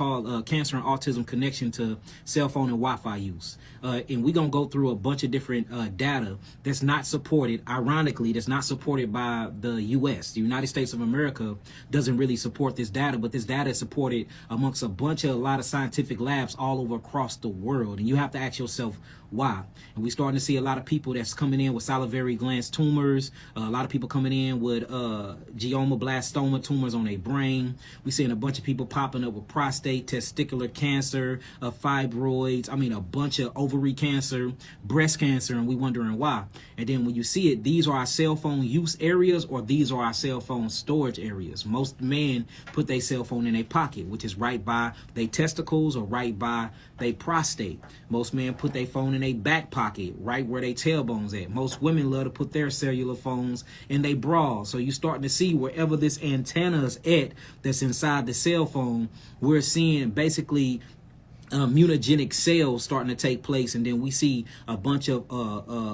called Cancer and Autism Connection to Cell Phone and Wi-Fi Use. And we're going to go through a bunch of different data that's not supported, ironically, that's not supported by the U.S. The United States of America doesn't really support this data, but this data is supported amongst a lot of scientific labs all over across the world. And you have to ask yourself, why? And we're starting to see a lot of people that's coming in with salivary gland tumors, a lot of people coming in with glioblastoma tumors on their brain. We're seeing a bunch of people popping up with prostate, testicular cancer, fibroids, a bunch of ovary cancer, breast cancer, and we wondering why. And then when you see it, these are our cell phone use areas, or these are our cell phone storage areas. Most men put their cell phone in their pocket, which is right by their testicles or right by their prostate. Most men put their phone in their back pocket, right where their tailbones at. Most women love to put their cellular phones in their bras. So you're starting to see wherever this antenna is at that's inside the cell phone, we're seeing basically mutagenic cells starting to take place, and then we see a bunch of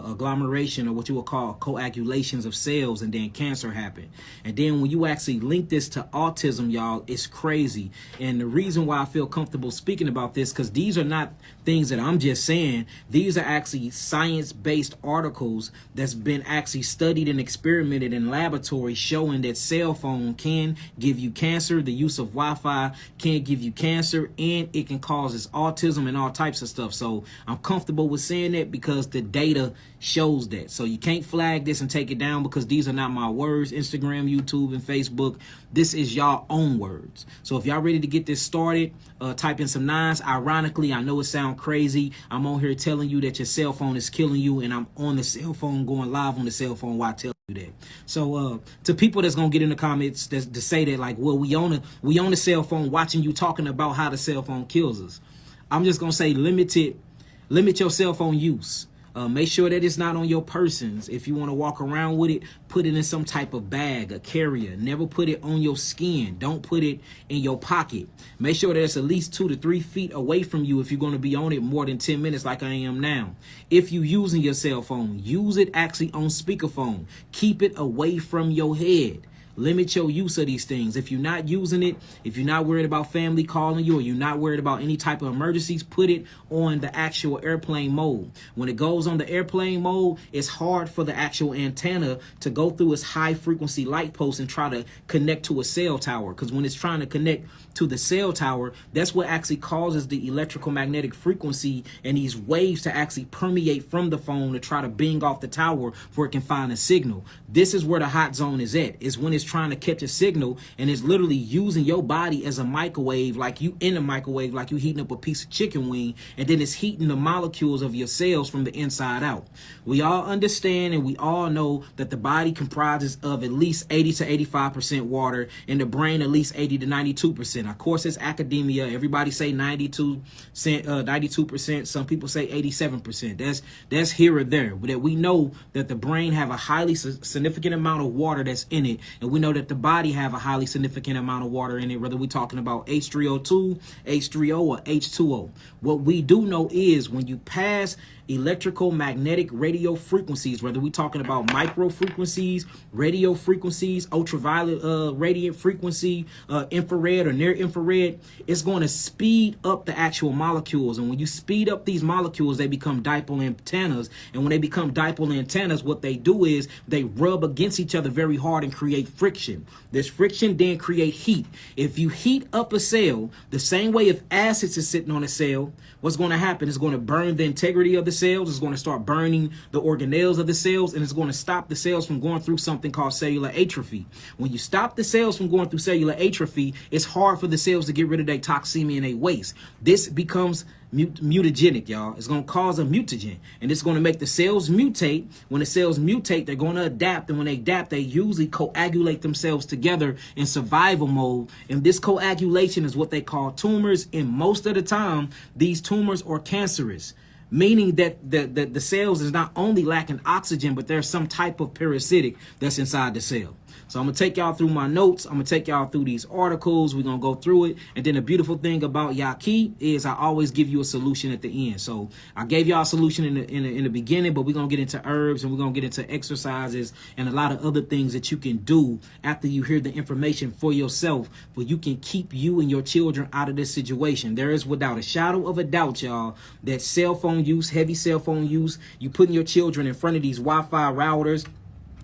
agglomeration, or what you would call coagulations of cells, and then cancer happen. And then when you actually link this to autism, y'all, it's crazy. And the reason why I feel comfortable speaking about this, because these are not things that I'm just saying. These are actually science-based articles that's been actually studied and experimented in laboratories, showing that cell phone can give you cancer, the use of Wi-Fi can give you cancer, and it can cause autism and all types of stuff. So I'm comfortable with saying that because the data shows that. So you can't flag this and take it down, because these are not my words. Instagram, YouTube, and Facebook, this is y'all own words. So if y'all ready to get this started, type in some nines. Ironically, I know it sounds crazy. I'm on here telling you that your cell phone is killing you, and I'm on the cell phone, going live on the cell phone while I tell you that. So to people that's gonna get in the comments to say that, like, well, we on the cell phone watching you talking about how the cell phone kills us, I'm just going to say limit your cell phone use. Make sure that it's not on your persons. If you want to walk around with it, put it in some type of bag, a carrier. Never put it on your skin. Don't put it in your pocket. Make sure that it's at least 2 to 3 feet away from you if you're going to be on it more than 10 minutes like I am now. If you're using your cell phone, use it actually on speakerphone. Keep it away from your head. Limit your use of these things. If you're not using it, if you're not worried about family calling you, or you're not worried about any type of emergencies, put it on the actual airplane mode. When it goes on the airplane mode, it's hard for the actual antenna to go through its high frequency light post and try to connect to a cell tower. Because when it's trying to connect to the cell tower, that's what actually causes the electrical magnetic frequency and these waves to actually permeate from the phone to try to bing off the tower before it can find a signal. This is where the hot zone is at. Is when it's trying to catch a signal, and it's literally using your body as a microwave, like you in a microwave, like you heating up a piece of chicken wing, and then it's heating the molecules of your cells from the inside out. We all understand and we all know that the body comprises of at least 80 to 85% water, and the brain at least 80 to 92%. Of course, it's academia. Everybody say 92%. Some people say 87%. That's here or there. But that we know that the brain have a highly significant amount of water that's in it, and we know that the body have a highly significant amount of water in it, whether we're talking about H3O2, H3O, or H2O. What we do know is when you pass electrical magnetic radio frequencies, whether we're talking about micro frequencies, radio frequencies, ultraviolet radiant frequency, infrared or near infrared, it's going to speed up the actual molecules. And when you speed up these molecules, they become dipole antennas. And when they become dipole antennas, what they do is they rub against each other very hard and create friction. This friction then create heat. If you heat up a cell, the same way if acids is sitting on a cell, what's going to happen is going to burn the integrity of the cells. It's going to start burning the organelles of the cells, and it's going to stop the cells from going through something called cellular atrophy. When you stop the cells from going through cellular atrophy, it's hard for the cells to get rid of their toxemia and their waste. This becomes mutagenic, y'all. It's going to cause a mutagen, and it's going to make the cells mutate. When the cells mutate, they're going to adapt, and when they adapt, they usually coagulate themselves together in survival mode, and this coagulation is what they call tumors, and most of the time, these tumors are cancerous, meaning that the cells is not only lacking oxygen, but there's some type of parasitic that's inside the cell. So I'm going to take y'all through my notes. I'm going to take y'all through these articles. We're going to go through it. And then the beautiful thing about Yahki is I always give you a solution at the end. So I gave y'all a solution in the beginning, but we're going to get into herbs and we're going to get into exercises and a lot of other things that you can do after you hear the information for yourself, where you can keep you and your children out of this situation. There is without a shadow of a doubt, y'all, that cell phone use, heavy cell phone use, you putting your children in front of these Wi-Fi routers,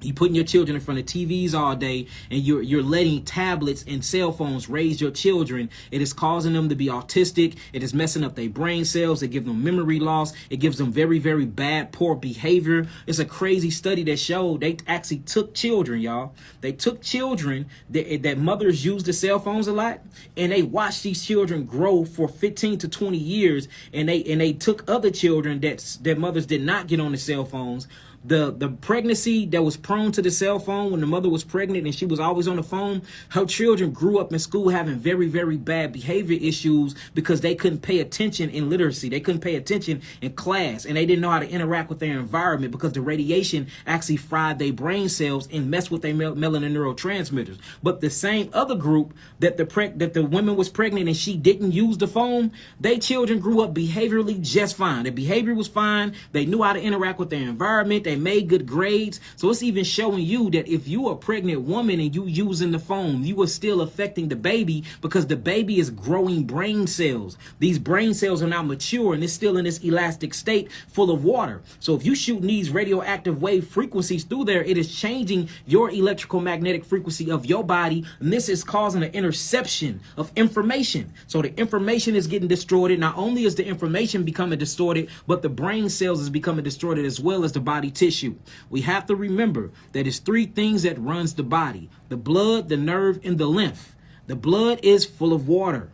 you putting your children in front of TVs all day, and you're letting tablets and cell phones raise your children. It is causing them to be autistic. It is messing up their brain cells. It gives them memory loss. It gives them very, very bad, poor behavior. It's a crazy study that showed they actually took children, y'all. They took children that mothers use the cell phones a lot, and they watched these children grow for 15 to 20 years, and they took other children that mothers did not get on the cell phones. The pregnancy that was prone to the cell phone, when the mother was pregnant and she was always on the phone, her children grew up in school having very, very bad behavior issues because they couldn't pay attention in literacy. They couldn't pay attention in class, and they didn't know how to interact with their environment because the radiation actually fried their brain cells and messed with their melanin neurotransmitters. But the same other group that the woman was pregnant and she didn't use the phone, they children grew up behaviorally just fine. Their behavior was fine. They knew how to interact with their environment. They made good grades. So it's even showing you that if you are a pregnant woman and you using the phone, you are still affecting the baby because the baby is growing brain cells. These brain cells are not mature and it's still in this elastic state full of water. So if you shooting these radioactive wave frequencies through there, it is changing your electrical magnetic frequency of your body. And this is causing an interception of information. So the information is getting distorted. Not only is the information becoming distorted, but the brain cells is becoming distorted as well as the body tissue. We have to remember that it's three things that runs the body: the blood, the nerve, and the lymph. The blood is full of water.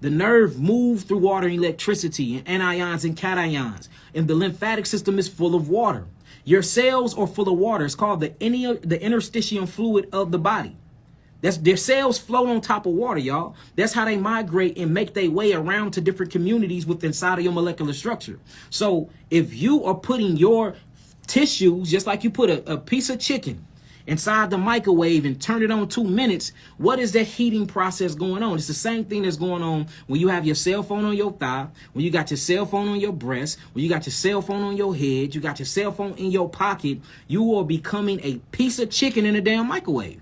The nerve moves through water and electricity and anions and cations. And the lymphatic system is full of water. Your cells are full of water. It's called the interstitial fluid of the body. Their cells float on top of water, y'all. That's how they migrate and make their way around to different communities within inside of your molecular structure. So if you are putting your tissues, just like you put a piece of chicken inside the microwave and turn it on 2 minutes, what is that heating process going on? It's the same thing that's going on when you have your cell phone on your thigh, when you got your cell phone on your breast, when you got your cell phone on your head, you got your cell phone in your pocket. You are becoming a piece of chicken in a damn microwave.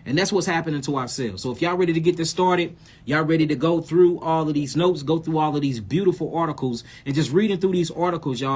And that's what's happening to our cells. So if y'all ready to get this started, y'all ready to go through all of these notes, go through all of these beautiful articles, and just reading through these articles, y'all,